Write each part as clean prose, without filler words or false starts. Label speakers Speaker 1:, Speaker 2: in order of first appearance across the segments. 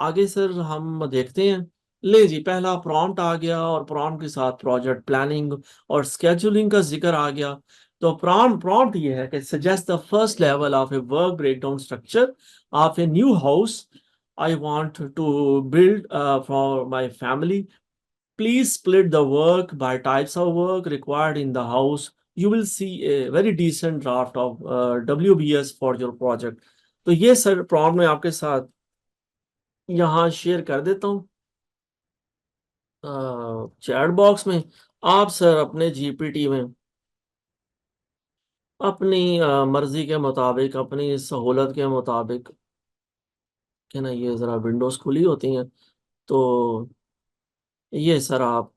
Speaker 1: आगे सर हम देखते हैं। ले जी, पहला प्रॉम्प्ट आ गया और प्रॉम्प्ट के साथ प्रोजेक्ट प्लानिंग और स्केजुलिंग का जिक्र आ गया। तो प्रॉम्प्ट ये है कि suggest the first level of a work breakdown structure of a new house I want to build for my family. Please split the work by types of work required in the house. You will see a very decent draft of WBS for your project. तो ये sir prompt मैं आपके साथ यहाँ share कर देता हूँ chat box में। आप सर अपने जीपीटी में अपनी मर्जी के मुताबिक, अपनी सहूलत के मुताबिक, है ना, ये ज़रा विंडोज़ खुली होती हैं तो ये सर आप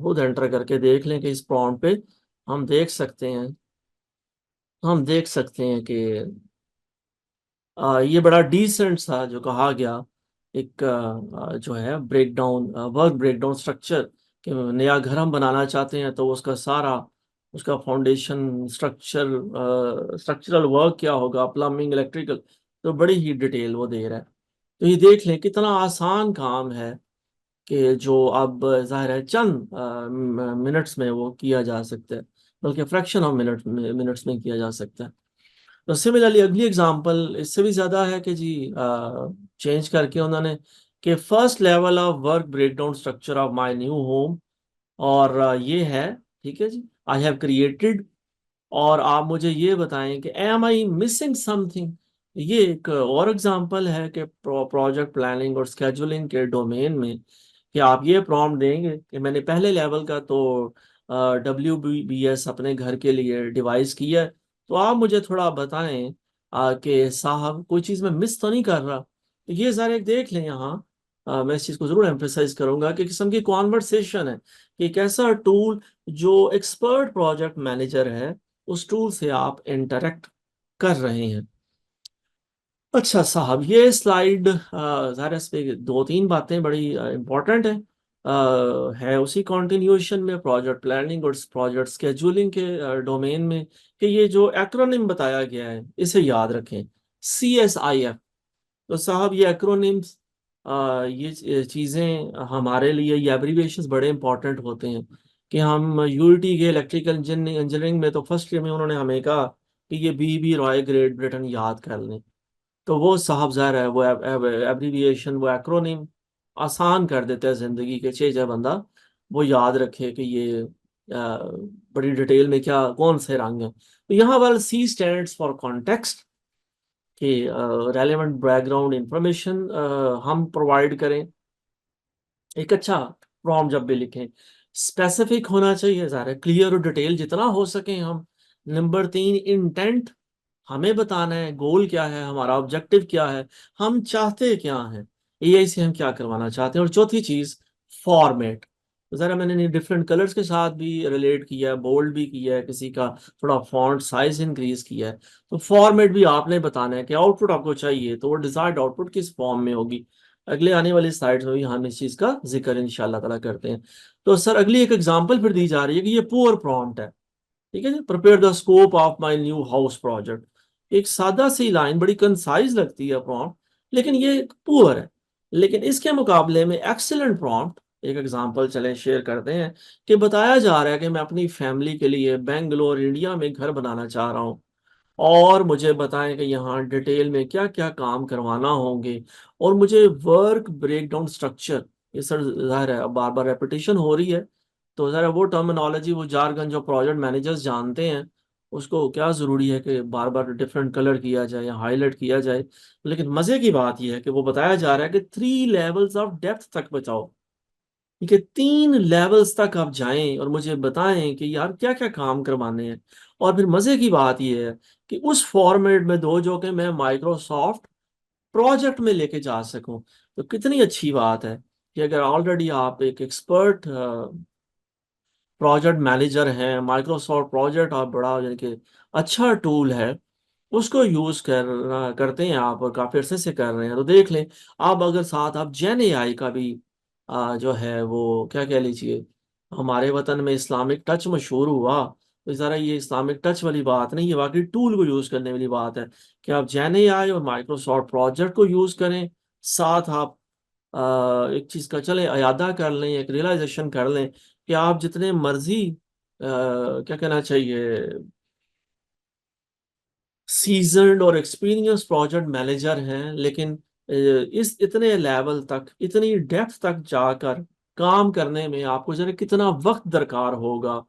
Speaker 1: खुद एंटर करके देख लें कि इस प्रॉम्प्ट पे हम देख सकते हैं हम देख सकते हैं कि ये बड़ा डिसेंट सा जो कहा गया एक जो है ब्रेकडाउन, वर्क ब्रेकडाउन स्ट्रक्चर, कि नया घर हम बनाना चाहते हैं तो उसका सारा, उसका फाउंडेशन स्ट्रक्चरल वर्क क्या होगा, प्लम्बिंग, इलेक्ट्रिकल, तो बड़ी ही डिटेल वो दे रहा है। तो ये देख लें कितना आसान काम है कि जो अब जाहिर है चंद मिनट्स में वो किया जा सकता है, बल्कि फ्रैक्शन ऑफ मिनट्स में किया जा सकता है। तो सिमिलरली अगली एग्जांपल इससे भी ज़्यादा है कि जी चेंज करके उन्होंने कि first level of work breakdown structure of my new home, और ये है, ठीक है जी, आई हैव क्रिएटेड, और आप मुझे ये बताएं कि एम आई मिसिंग समथिंग। ये एक और एग्जांपल है कि प्रोजेक्ट प्लानिंग और स्केजुलिंग के डोमेन में कि आप ये प्रॉम्प्ट देंगे कि मैंने पहले लेवल का तो WBS अपने घर के लिए डिवाइस किया है, तो आप मुझे थोड़ा बताएं कि साहब कोई चीज़ मैं मिस तो नहीं कर रहा। तो ये ज़रा एक देख लें यहाँ। मैं इस चीज़ को ज़रूर एम्फेसाइज करूंगा कि किस्म की कॉन्वर्सेशन है कि एक ऐसा टूल जो एक्सपर्ट प्रोजेक्ट मैनेजर है, उस टूल से आप इंटरेक्ट कर रहे हैं। अच्छा साहब, ये स्लाइड ज़रा इस पे दो तीन बातें बड़ी इम्पोर्टेंट हैं। है उसी कंटिन्यूएशन में प्रोजेक्ट प्लानिंग और प्रोजेक्ट स्केड्यूलिंग के डोमेन में कि ये जो एक्रोनिम बताया गया है इसे याद रखें, CSIF। तो साहब ये एक्रोनिम्स, ये चीज़ें हमारे लिए, ये एब्रीविएशंस बड़े इंपॉर्टेंट होते हैं कि हम यूनिटी के इलेक्ट्रिकल इंजीनियरिंग में तो फर्स्ट ईयर में उन्होंने हमें कहा कि ये BB रॉय ग्रेट ब्रिटेन याद कर लें। तो वो साहब ज़ाहिर है वो एब्रीविएशन, वो एक्रोनिम आसान कर देता है ज़िंदगी के, छः बंदा वो याद रखे कि ये बड़ी डिटेल में क्या कौन से रंग हैं। तो यहाँ वाला C स्टैंड्स फॉर कॉन्टेक्स्ट, कि रेलेवेंट बैकग्राउंड इंफॉर्मेशन हम प्रोवाइड करें। एक अच्छा प्रॉम्प्ट जब भी लिखें स्पेसिफिक होना चाहिए, ज़ाहिर क्लियर और डिटेल जितना हो सके हम। नंबर 3, इंटेंट, हमें बताना है गोल क्या है, हमारा ऑब्जेक्टिव क्या है, हम चाहते क्या हैं, AI से हम क्या करवाना चाहते हैं। और चौथी चीज फॉर्मेट, तो ज़रा मैंने डिफरेंट कलर्स के साथ भी रिलेट किया है, बोल्ड भी किया है, किसी का थोड़ा फॉन्ट साइज इंक्रीज किया है। तो फॉर्मेट भी आपने बताना है कि आउटपुट आपको चाहिए तो वो डिजायर्ड आउटपुट किस फॉर्म में होगी। अगले आने वाली स्लाइड्स में भी हम इस चीज़ का जिक्र इंशाल्लाह ताला करते हैं। तो सर अगली एक एग्जांपल फिर दी जा रही है कि ये पुअर प्रॉम्प्ट है, ठीक है जी, prepare the scope of my new house project. एक सादा सी लाइन, बड़ी कंसाइज लगती है प्रॉम्प्ट, लेकिन ये पुअर है। लेकिन इसके मुकाबले में एक्सीलेंट प्रॉम्प्ट, एक एग्जांपल चलें शेयर करते हैं कि बताया जा रहा है कि मैं अपनी फैमिली के लिए बेंगलोर इंडिया में घर बनाना चाह रहा हूँ, और मुझे बताएं कि यहाँ डिटेल में क्या क्या काम करवाना होंगे, और मुझे वर्क ब्रेकडाउन स्ट्रक्चर, ये सर जाहिर है बार बार रेपिटेशन हो रही है, तो ज़रा वो टर्मिनोलॉजी, वो जारगन जो प्रोजेक्ट मैनेजर्स जानते हैं, उसको क्या ज़रूरी है कि बार बार डिफरेंट कलर किया जाए या हाईलाइट किया जाए। लेकिन मज़े की बात यह है कि वो बताया जा रहा है कि 3 लेवल्स ऑफ डेप्थ तक बचाओ, ठीक है, 3 लेवल्स तक आप जाएं और मुझे बताएं कि यार क्या क्या काम करवाने हैं। और फिर मजे की बात यह है कि उस फॉर्मेट में दो जो कि मैं माइक्रोसॉफ्ट प्रोजेक्ट में लेके जा सकूं। तो कितनी अच्छी बात है कि अगर ऑलरेडी आप एक एक्सपर्ट प्रोजेक्ट मैनेजर हैं, माइक्रोसॉफ्ट प्रोजेक्ट आप बड़ा यानी कि अच्छा टूल है, उसको यूज करते हैं आप और काफी अरसे से कर रहे हैं, तो देख लें। आप अगर साथ आप जेन AI का भी जो है वो क्या कह लीजिए, हमारे वतन में इस्लामिक टच मशहूर हुआ, तो ज़रा ये इस्लामिक टच वाली बात नहीं, ये वाकई टूल को यूज़ करने वाली बात है कि आप जेन AI और माइक्रोसॉफ्ट प्रोजेक्ट को यूज़ करें, साथ आप एक चीज का चले अयादा कर लें, एक रियलाइजेशन कर लें कि आप जितने मर्जी क्या कहना चाहिए सीजन्ड और एक्सपीरियंस प्रोजेक्ट मैनेजर हैं, लेकिन इस इतने लेवल तक, इतनी डेप्थ तक जाकर काम करने में आपको जरा कितना वक्त दरकार होगा,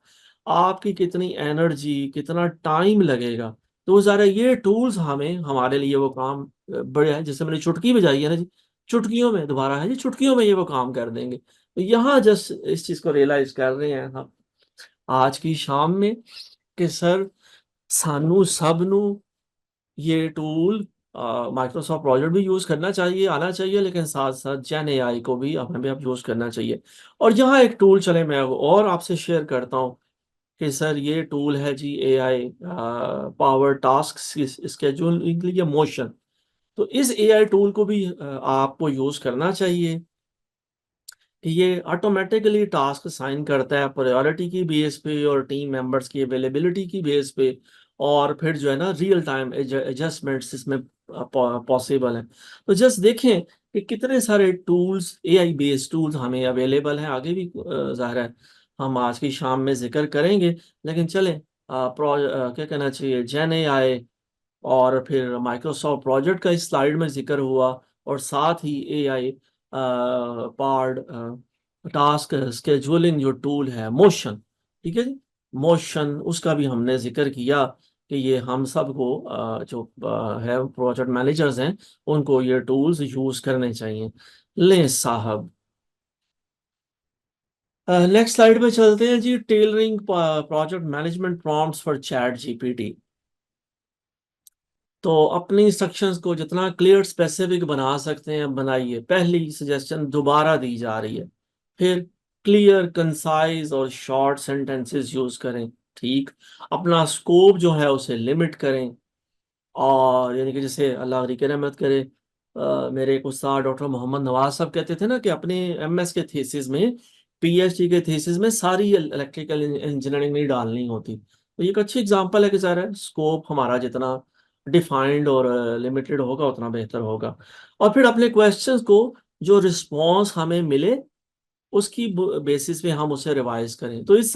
Speaker 1: आपकी कितनी एनर्जी, कितना टाइम लगेगा। तो ज़रा ये टूल्स हमें हमारे लिए वो काम बड़े हैं, जैसे मैंने चुटकी बजाई है ना जी, चुटकियों में दोबारा है जी, चुटकियों में ये वो काम कर देंगे। तो यहाँ जस्ट इस चीज़ को रियलाइज कर रहे हैं हम आज की शाम में कि सर सानू सबनू ये टूल माइक्रोसॉफ्ट प्रोजेक्ट भी यूज करना चाहिए, आना चाहिए, लेकिन साथ साथ जेन एआई को भी हमें भी अब यूज करना चाहिए। और यहाँ एक टूल चले मैं और आपसे शेयर करता हूँ कि सर ये टूल है जी एआई पावर टास्क स्केड्यूलिंग के लिए मोशन। तो इस एआई टूल को भी आपको यूज करना चाहिए कि ये ऑटोमेटिकली टास्क साइन करता है प्रायोरिटी की बेस पे और टीम मेंबर्स की अवेलेबिलिटी की बेस पे, और फिर जो है ना रियल टाइम एडजस्टमेंट्स इसमें पॉसिबल है। तो जस्ट देखें कि कितने सारे टूल्स, एआई बेस्ड टूल्स हमें अवेलेबल हैं। आगे भी जाहिर है हम आज की शाम में जिक्र करेंगे, लेकिन चले क्या कहना चाहिए जेन एआई और फिर माइक्रोसॉफ्ट प्रोजेक्ट का इस स्लाइड में जिक्र हुआ, और साथ ही एआई पार्ड टास्क स्केजुअलिंग जो टूल है मोशन, ठीक है जी, मोशन उसका भी हमने जिक्र किया कि ये हम सबको जो है प्रोजेक्ट मैनेजर्स हैं उनको ये टूल्स यूज करने चाहिए। ले साहब नेक्स्ट स्लाइड पे चलते हैं जी, tailoring project management prompts for ChatGPT. तो अपनी इंस्ट्रक्शंस को जितना क्लियर स्पेसिफिक बना सकते हैं बनाइए, पहली सजेशन दोबारा दी जा रही है। फिर क्लियर कंसाइज और शॉर्ट सेंटेंसेस यूज करें, ठीक। अपना स्कोप जो है उसे लिमिट करें, और यानी कि जैसे अल्लाह की रहमत करे मेरे एक उस्ताद डॉक्टर मोहम्मद नवाज साहब कहते थे ना कि अपने एमएस के थीसिस में, पीएचडी के थीसिस में सारी इलेक्ट्रिकल इंजीनियरिंग नहीं डालनी होती। तो ये एक अच्छी एग्जांपल है कि ज़रा स्कोप हमारा जितना डिफाइंड और लिमिटेड होगा उतना बेहतर होगा। और फिर अपने क्वेश्चंस को जो रिस्पॉन्स हमें मिले उसकी बेसिस पे हम उसे रिवाइज करें। तो it's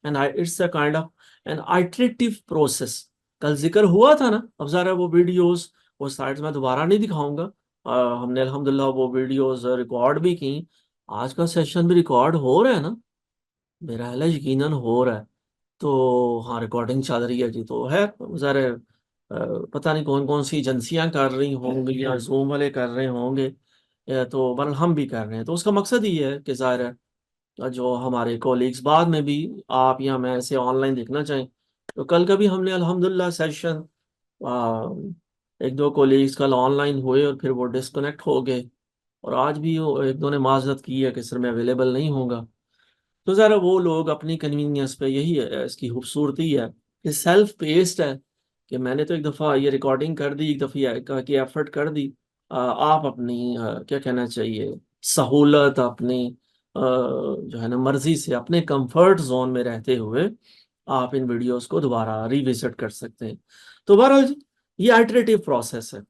Speaker 1: an it's a kind of an iterative process. कल जिक्र हुआ था ना, अब जरा वो वीडियोस वो साइट्स में दोबारा नहीं दिखाऊंगा। हमने अल्हम्दुलिल्लाह वो वीडियोस रिकॉर्ड भी की। आज का सेशन भी रिकॉर्ड हो रहा है ना, मेरा ख्याल है यकीनन हो रहा है। तो हाँ रिकॉर्डिंग चल रही है जी, तो है ज़रा पता नहीं कौन कौन सी एजेंसियां कर रही होंगी या जूम वाले कर रहे होंगे, तो बहरहाल हम भी कर रहे हैं। तो उसका मकसद ये है कि ज़ाहिर है जो हमारे कोलीग्स बाद में भी आप या मैं ऐसे ऑनलाइन देखना चाहें, तो कल का भी हमने अल्हम्दुलिल्लाह सेशन एक दो कोलीग्स कल ऑनलाइन हुए और फिर वो डिस्कनेक्ट हो गए, और आज भी वो एक दो ने माजरत की है कि सर मैं अवेलेबल नहीं होगा। तो ज़रा वो लोग अपनी कन्वीनियंस पे, यही है इसकी खूबसूरती है कि सेल्फ पेस्ड है, कि मैंने तो एक दफ़ा ये रिकॉर्डिंग कर दी, एक दफ़ा की एफर्ट कर दी। आप अपनी क्या कहना चाहिए सहूलत, अपनी जो है ना मर्जी से, अपने कंफर्ट जोन में रहते हुए आप इन वीडियोस को दोबारा रिविजिट कर सकते हैं। तो बहरहाल जी, ये आइटरेटिव प्रोसेस है।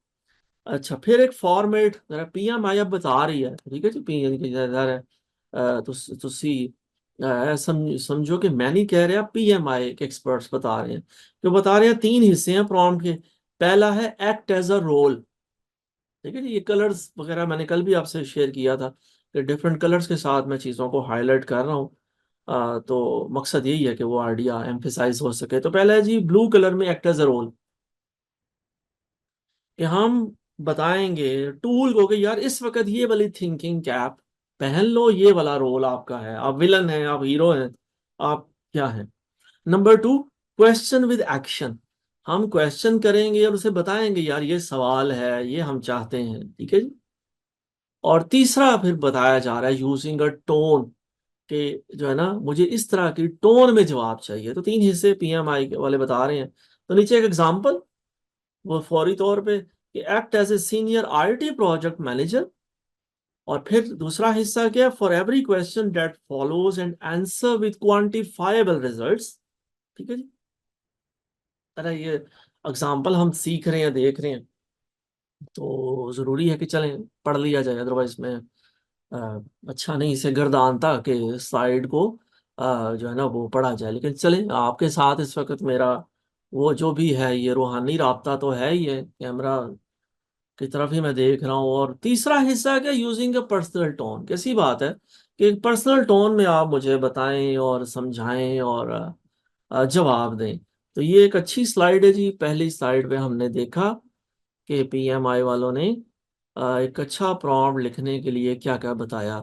Speaker 1: अच्छा फिर एक फॉर्मेट जरा पीएमआई अब बता रही है, ठीक है जी, पी जरा तुसी समझो कि मैं नहीं कह रहा, पीएमआई के एक्सपर्ट्स बता रहे हैं। तो बता रहे हैं तीन हिस्से हैं प्रॉम्प्ट के। पहला है एक्ट एज अ रोल, ठीक है जी, ये कलर्स वगैरह मैंने कल भी आपसे शेयर किया था कि डिफरेंट कलर्स के साथ मैं चीज़ों को हाईलाइट कर रहा हूँ। तो मकसद यही है कि वो आइडिया एम्फेसाइज हो सके। तो पहला है जी ब्लू कलर में एक्ट एज अ रोल, कि हम बताएंगे टूल को कि यार इस वक्त ये वाली थिंकिंग कैप पहन लो, ये वाला रोल आपका है, आप विलन हैं, आप हीरो हैं, आप क्या हैं। Number two, question with action, हम क्वेश्चन करेंगे और उसे बताएंगे यार ये सवाल है, ये हम चाहते हैं, ठीक है जी। और तीसरा फिर बताया जा रहा है यूजिंग अ टोन, कि जो है ना मुझे इस तरह की टोन में जवाब चाहिए। तो तीन हिस्से पीएमआई वाले बता रहे हैं। तो नीचे एक एग्जांपल वो फौरी तौर पे कि act as a senior IT project manager, और फिर दूसरा हिस्सा क्या, for every question that follows and answer with quantifiable results, ठीक है जी। अरे ये एग्जांपल हम सीख रहे हैं, देख रहे हैं तो ज़रूरी है कि चलें पढ़ लिया जाए, अदरवाइज में अच्छा नहीं इसे गर्दानता कि स्लाइड को जो है ना वो पढ़ा जाए। लेकिन चलें आपके साथ इस वक्त मेरा वो जो भी है ये रूहानी राब्ता तो है ही है, कैमरा की तरफ ही मैं देख रहा हूँ। और तीसरा हिस्सा क्या, यूजिंग ए पर्सनल टोन, कैसी बात है कि पर्सनल टोन में आप मुझे बताएं और समझाएं और जवाब दें। तो ये एक अच्छी स्लाइड है जी। पहली स्लाइड पे हमने देखा कि पीएमआई वालों ने एक अच्छा प्रॉम्प्ट लिखने के लिए क्या क्या बताया।